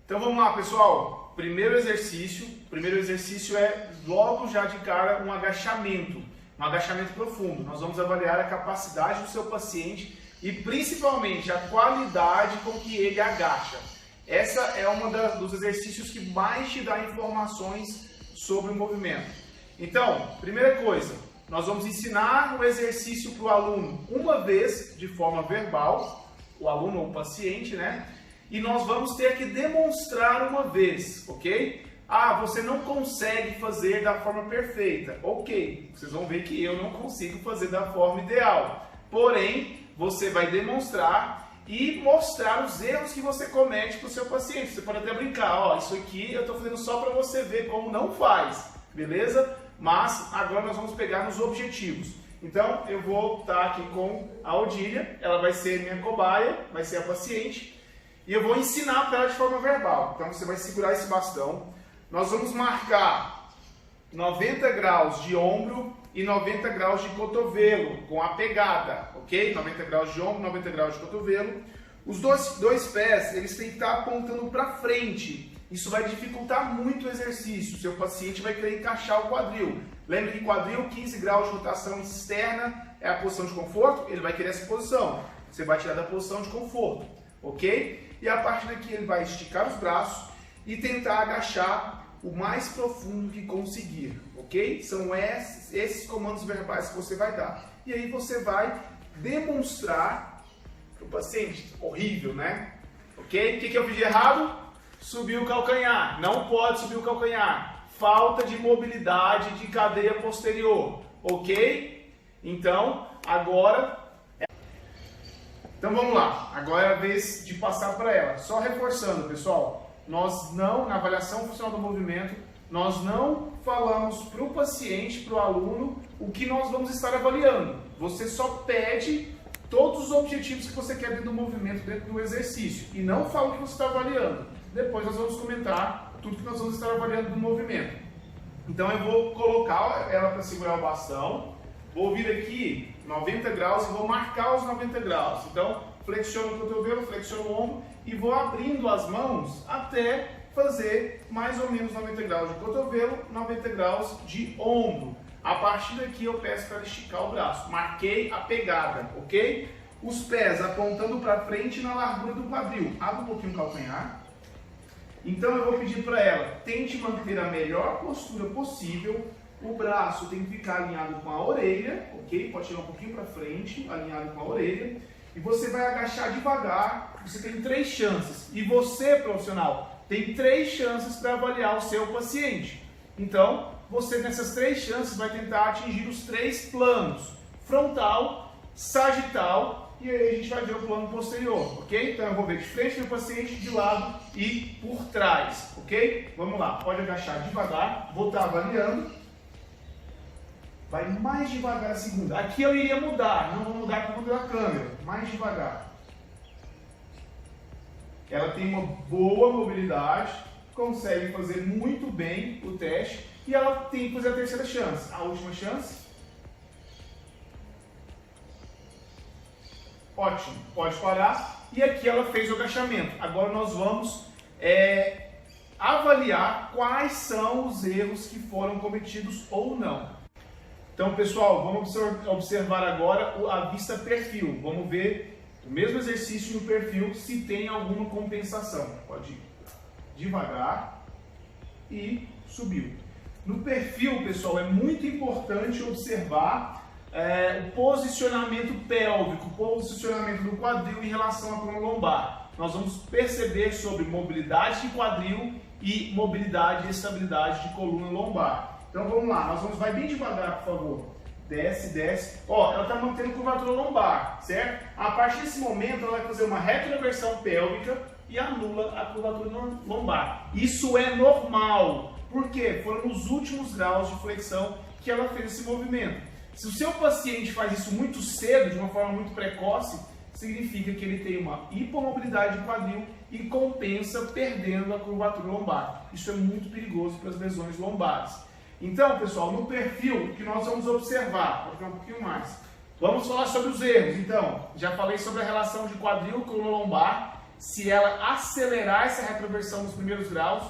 Então vamos lá, pessoal. Primeiro exercício é logo já de cara um agachamento profundo. Nós vamos avaliar a capacidade do seu paciente e principalmente a qualidade com que ele agacha. Essa é uma dos exercícios que mais te dá informações sobre o movimento. Então, primeira coisa, nós vamos ensinar o exercício para o aluno uma vez de forma verbal, o aluno ou o paciente, né? E nós vamos ter que demonstrar uma vez, ok? Ah, você não consegue fazer da forma perfeita. Ok, vocês vão ver que eu não consigo fazer da forma ideal. Porém, você vai demonstrar e mostrar os erros que você comete para o seu paciente. Você pode até brincar, ó, isso aqui eu estou fazendo só para você ver como não faz, beleza? Mas agora nós vamos pegar nos objetivos. Então, eu vou estar aqui com a Odília, ela vai ser minha cobaia, vai ser a paciente. E eu vou ensinar para ela de forma verbal. Então você vai segurar esse bastão. Nós vamos marcar 90 graus de ombro e 90 graus de cotovelo com a pegada, ok? 90 graus de ombro, 90 graus de cotovelo. Os dois pés, eles têm que estar apontando para frente. Isso vai dificultar muito o exercício. O seu paciente vai querer encaixar o quadril. Lembre que quadril, 15 graus de rotação externa é a posição de conforto. Ele vai querer essa posição. Você vai tirar da posição de conforto, ok? E a partir daqui ele vai esticar os braços e tentar agachar o mais profundo que conseguir, ok? São esses comandos verbais que você vai dar. E aí você vai demonstrar para o paciente. Horrível, né? Ok? O que eu fiz de errado? Subir o calcanhar. Não pode subir o calcanhar. Falta de mobilidade de cadeia posterior, ok? Então, agora... Então vamos lá, agora é a vez de passar para ela. Só reforçando, pessoal, nós não, na avaliação funcional do movimento, nós não falamos para o paciente, para o aluno, o que nós vamos estar avaliando. Você só pede todos os objetivos que você quer dentro do movimento, dentro do exercício. E não fala o que você está avaliando. Depois nós vamos comentar tudo que nós vamos estar avaliando do movimento. Então eu vou colocar ela para segurar o bastão. Vou vir aqui 90 graus e vou marcar os 90 graus. Então, flexiono o cotovelo, flexiono o ombro e vou abrindo as mãos até fazer mais ou menos 90 graus de cotovelo, 90 graus de ombro. A partir daqui eu peço para esticar o braço. Marquei a pegada, ok? Os pés apontando para frente na largura do quadril. Abra um pouquinho o calcanhar. Então eu vou pedir para ela, tente manter a melhor postura possível. O braço tem que ficar alinhado com a orelha, ok? Pode tirar um pouquinho para frente, alinhado com a orelha. E você vai agachar devagar. Você tem 3 chances. E você, profissional, tem 3 chances para avaliar o seu paciente. Então, você nessas 3 chances vai tentar atingir os 3 planos. Frontal, sagital e aí a gente vai ver o plano posterior, ok? Então eu vou ver de frente do paciente, de lado e por trás, ok? Vamos lá, pode agachar devagar, vou estar avaliando. Vai mais devagar a segunda. Aqui eu iria mudar, não vou mudar por conta da câmera. Mais devagar. Ela tem uma boa mobilidade, consegue fazer muito bem o teste e ela tem que fazer a terceira chance. A última chance. Ótimo, pode parar. E aqui ela fez o agachamento. Agora nós vamos avaliar quais são os erros que foram cometidos ou não. Então, pessoal, vamos observar agora a vista perfil. Vamos ver o mesmo exercício no perfil, se tem alguma compensação. Pode ir devagar e subiu. No perfil, pessoal, é muito importante observar o posicionamento pélvico, o posicionamento do quadril em relação à coluna lombar. Nós vamos perceber sobre mobilidade de quadril e mobilidade e estabilidade de coluna lombar. Então vamos lá, vai bem devagar, por favor. Desce, desce. Ó, ela está mantendo curvatura lombar, certo? A partir desse momento, ela vai fazer uma retroversão pélvica e anula a curvatura lombar. Isso é normal. Por quê? Foram nos últimos graus de flexão que ela fez esse movimento. Se o seu paciente faz isso muito cedo, de uma forma muito precoce, significa que ele tem uma hipomobilidade de quadril e compensa perdendo a curvatura lombar. Isso é muito perigoso para as lesões lombares. Então, pessoal, no perfil, o que nós vamos observar, pode ficar um pouquinho mais. Vamos falar sobre os erros. Então, já falei sobre a relação de quadril com coluna lombar. se ela acelerar essa retroversão nos primeiros graus,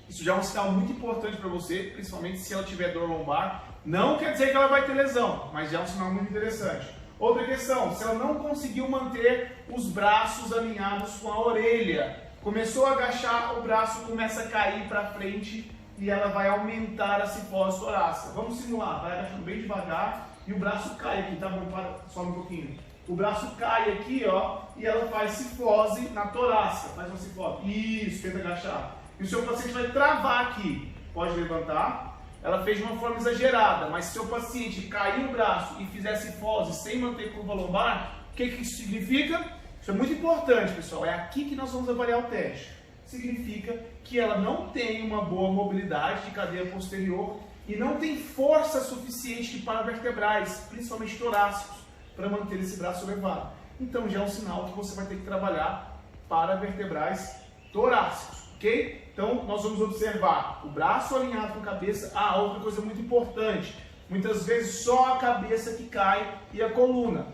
isso já é um sinal muito importante para você, principalmente se ela tiver dor lombar. Não quer dizer que ela vai ter lesão, mas já é um sinal muito interessante. Outra questão, se ela não conseguiu manter os braços alinhados com a orelha, começou a agachar, o braço começa a cair para frente e ela vai aumentar a cifose torácica. Vamos simular, vai agachando bem devagar e o braço cai aqui, tá bom? Sobe um pouquinho. O braço cai aqui, ó, e ela faz cifose na torácica, faz uma cifose. Isso, tenta agachar. E o seu paciente vai travar aqui, pode levantar. Ela fez de uma forma exagerada, mas se seu paciente cair o braço e fizer cifose sem manter curva lombar, o que isso significa? Isso é muito importante, pessoal. É aqui que nós vamos avaliar o teste. Significa que ela não tem uma boa mobilidade de cadeia posterior e não tem força suficiente de paravertebrais, principalmente torácicos, para manter esse braço elevado. Então já é um sinal que você vai ter que trabalhar paravertebrais torácicos, ok? Então nós vamos observar o braço alinhado com a cabeça. Ah, outra coisa muito importante, muitas vezes só a cabeça que cai e a coluna.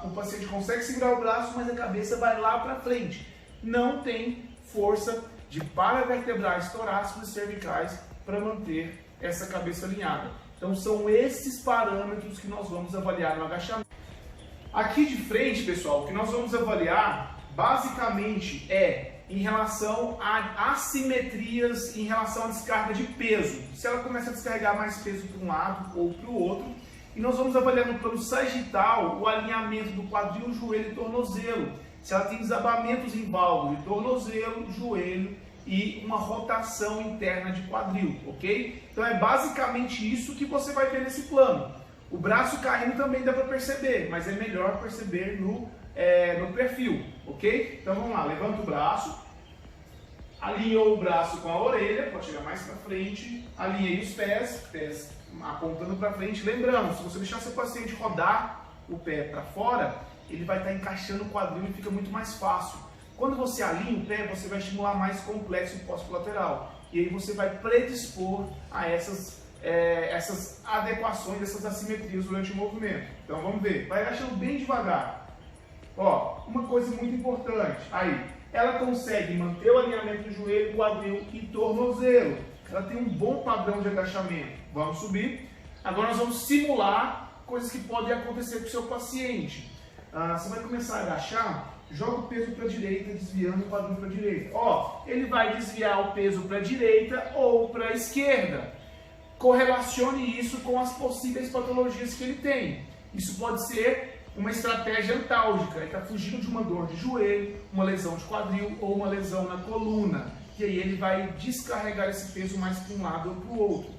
O paciente consegue segurar o braço, mas a cabeça vai lá para frente. Não tem força de paravertebrais torácicos e cervicais para manter essa cabeça alinhada. Então são esses parâmetros que nós vamos avaliar no agachamento. Aqui de frente, pessoal, o que nós vamos avaliar basicamente é em relação a assimetrias em relação à descarga de peso. Se ela começa a descarregar mais peso para um lado ou para o outro. E nós vamos avaliar no plano sagital o alinhamento do quadril, joelho e tornozelo. Se ela tem desabamentos em válvula de tornozelo, joelho e uma rotação interna de quadril, ok? Então é basicamente isso que você vai ter nesse plano. O braço caindo também dá para perceber, mas é melhor perceber no perfil, ok? Então vamos lá, levanta o braço, alinhou o braço com a orelha, pode chegar mais para frente, alinhei os pés apontando para frente. Lembrando, se você deixar seu paciente rodar o pé para fora, ele vai estar encaixando o quadril e fica muito mais fácil. Quando você alinha o pé, você vai estimular mais complexo pós-colateral. E aí você vai predispor a essas adequações, essas assimetrias durante o movimento. Então vamos ver, vai agachando bem devagar. Ó, uma coisa muito importante, aí, ela consegue manter o alinhamento do joelho, quadril e tornozelo. Ela tem um bom padrão de agachamento. Vamos subir. Agora nós vamos simular coisas que podem acontecer com o seu paciente. Você vai começar a agachar, joga o peso para a direita, desviando o quadril para a direita. Ó, ele vai desviar o peso para a direita ou para a esquerda. Correlacione isso com as possíveis patologias que ele tem. Isso pode ser uma estratégia antálgica, ele está fugindo de uma dor de joelho, uma lesão de quadril ou uma lesão na coluna. E aí ele vai descarregar esse peso mais para um lado ou para o outro.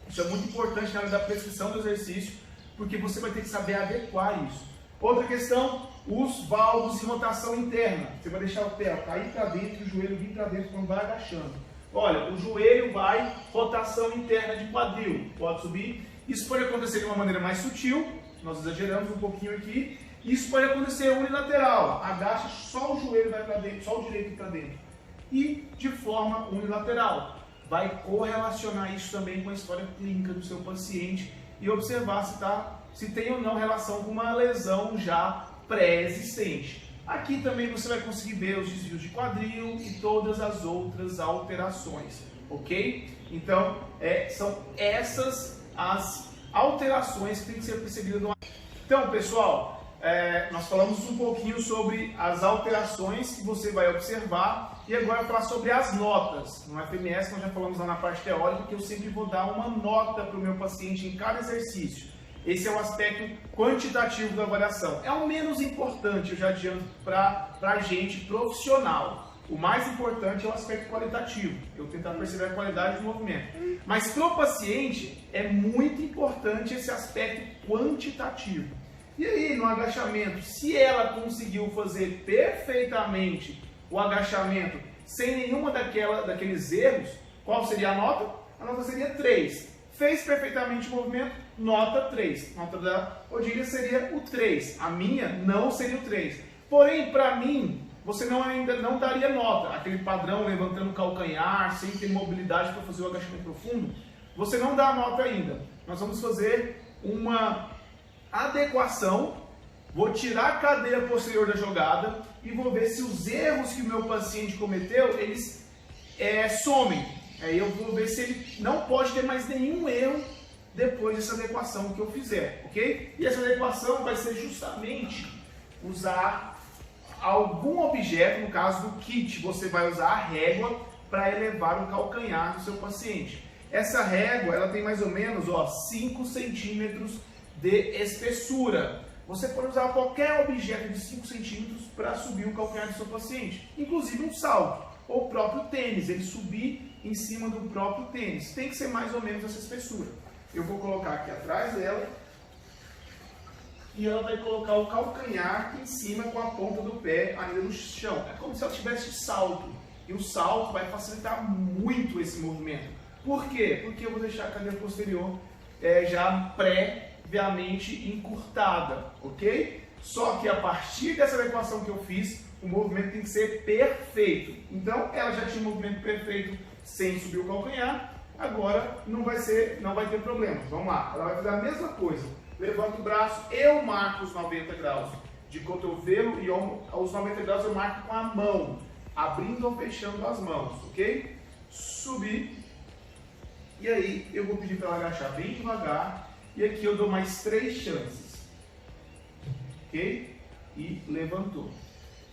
Isso é muito importante na hora da prescrição do exercício, porque você vai ter que saber adequar isso. Outra questão, os valvos de rotação interna. Você vai deixar o pé cair para dentro e o joelho vir para dentro quando vai agachando. Olha, o joelho vai, rotação interna de quadril, pode subir. Isso pode acontecer de uma maneira mais sutil, nós exageramos um pouquinho aqui. Isso pode acontecer unilateral, agacha, só o joelho vai para dentro, só o direito para dentro. E de forma unilateral, vai correlacionar isso também com a história clínica do seu paciente e observar se tem ou não relação com uma lesão já pré-existente. Aqui também você vai conseguir ver os desvios de quadril e todas as outras alterações, ok? Então, são essas as alterações que tem que ser percebidas no... Então, pessoal, nós falamos um pouquinho sobre as alterações que você vai observar e agora falar sobre as notas. No FMS nós já falamos lá na parte teórica que eu sempre vou dar uma nota para o meu paciente em cada exercício. Esse é o aspecto quantitativo da avaliação. É o menos importante, eu já adianto, para a gente profissional. O mais importante é o aspecto qualitativo, eu tentar perceber a qualidade do movimento. Mas para o paciente é muito importante esse aspecto quantitativo. E aí, no agachamento, se ela conseguiu fazer perfeitamente o agachamento sem nenhuma daqueles erros, qual seria a nota? A nota seria 3. Fez perfeitamente o movimento, nota 3. Nota da Odília seria o 3. A minha não seria o 3. Porém, para mim, você ainda não daria nota. Aquele padrão levantando o calcanhar, sem ter mobilidade para fazer o agachamento profundo, você não dá a nota ainda. Nós vamos fazer uma adequação vou tirar a cadeia posterior da jogada e vou ver se os erros que o meu paciente cometeu, eles somem. Aí eu vou ver se ele não pode ter mais nenhum erro depois dessa adequação que eu fizer, ok? E essa adequação vai ser justamente usar algum objeto, no caso do kit, você vai usar a régua para elevar o calcanhar do seu paciente. Essa régua, ela tem mais ou menos 5 centímetros de espessura. Você pode usar qualquer objeto de 5 centímetros para subir o calcanhar do seu paciente, inclusive um salto, ou o próprio tênis, ele subir em cima do próprio tênis. Tem que ser mais ou menos essa espessura. Eu vou colocar aqui atrás dela e ela vai colocar o calcanhar em cima com a ponta do pé ainda no chão. É como se ela tivesse salto. E o salto vai facilitar muito esse movimento. Por quê? Porque eu vou deixar a cadeira posterior já previamente encurtada, ok? Só que a partir dessa adequação que eu fiz, o movimento tem que ser perfeito. Então, ela já tinha um movimento perfeito sem subir o calcanhar. Agora não vai ter problema. Vamos lá, ela vai fazer a mesma coisa. Levanta o braço, eu marco os 90 graus de cotovelo e os 90 graus eu marco com a mão, abrindo ou fechando as mãos, ok? Subir. E aí eu vou pedir para ela agachar bem devagar. E aqui eu dou mais 3 chances. Ok? E levantou.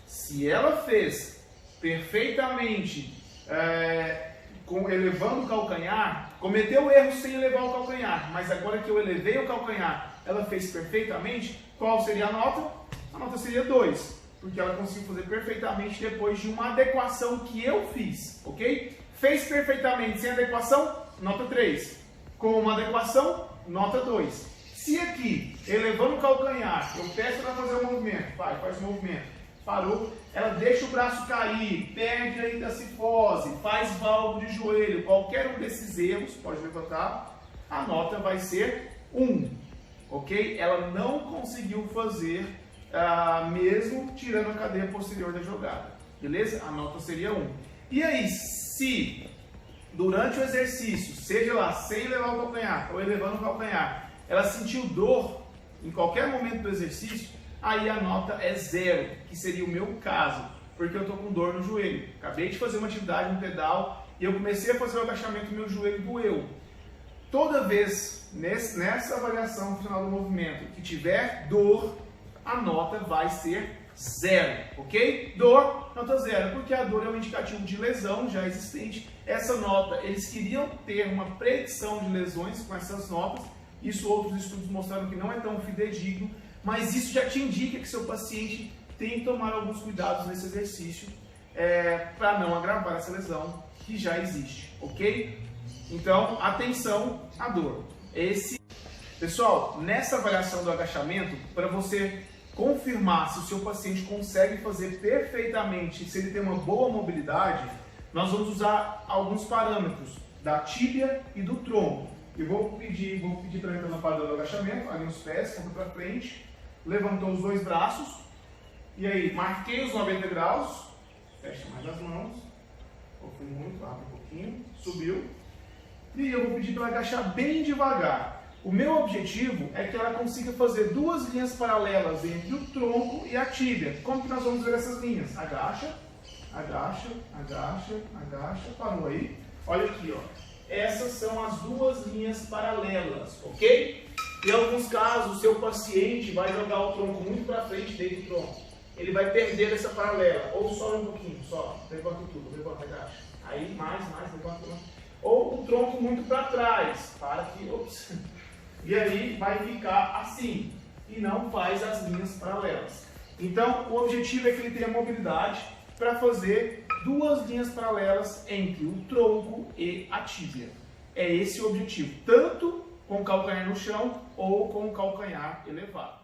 Se ela fez perfeitamente elevando o calcanhar, cometeu erro sem elevar o calcanhar, mas agora que eu elevei o calcanhar, ela fez perfeitamente, qual seria a nota? A nota seria 2, porque ela conseguiu fazer perfeitamente depois de uma adequação que eu fiz, ok? Fez perfeitamente sem adequação, nota 3. Com uma adequação, nota 2. Se aqui, elevando o calcanhar, eu peço para fazer o movimento, faz o movimento, parou, ela deixa o braço cair, perde ainda a cifose, faz valgo de joelho, qualquer um desses erros, pode levantar, a nota vai ser 1, ok? Ela não conseguiu fazer, mesmo tirando a cadeia posterior da jogada, beleza? A nota seria 1. E aí, se durante o exercício, seja lá sem elevar o calcanhar ou elevando o calcanhar, ela sentiu dor em qualquer momento do exercício, aí a nota é 0, que seria o meu caso, porque eu estou com dor no joelho. Acabei de fazer uma atividade no pedal e eu comecei a fazer o agachamento e meu joelho doeu. Toda vez nessa avaliação final do movimento que tiver dor, a nota vai ser 0, ok? Dor, nota 0, porque a dor é um indicativo de lesão já existente. Essa nota, eles queriam ter uma predição de lesões com essas notas, isso outros estudos mostraram que não é tão fidedigno, mas isso já te indica que seu paciente tem que tomar alguns cuidados nesse exercício para não agravar essa lesão que já existe, ok? Então, atenção à dor. Pessoal, nessa avaliação do agachamento, para você confirmar se o seu paciente consegue fazer perfeitamente, se ele tem uma boa mobilidade, nós vamos usar alguns parâmetros da tíbia e do tronco. Eu vou pedir para ele entrar no padrão do agachamento, ali os pés, ponta para frente, levantou os 2 braços, e aí marquei os 90 graus, fecha mais as mãos, fui muito, abre um pouquinho, subiu, e eu vou pedir para ela agachar bem devagar. O meu objetivo é que ela consiga fazer 2 linhas paralelas entre o tronco e a tíbia. Como que nós vamos ver essas linhas? Agacha, agacha, agacha, agacha, parou aí. Olha aqui, ó. Essas são as 2 linhas paralelas, ok? Em alguns casos, o seu paciente vai jogar o tronco muito para frente dentro do tronco. Ele vai perder essa paralela. Ou só um pouquinho, só. Levanta tudo, levanta, agacha. Aí, mais, levanta. Ou o tronco muito para trás. Para aqui, ops. E aí vai ficar assim. E não faz as linhas paralelas. Então, o objetivo é que ele tenha mobilidade para fazer 2 linhas paralelas entre o tronco e a tíbia. É esse o objetivo, tanto com o calcanhar no chão ou com o calcanhar elevado.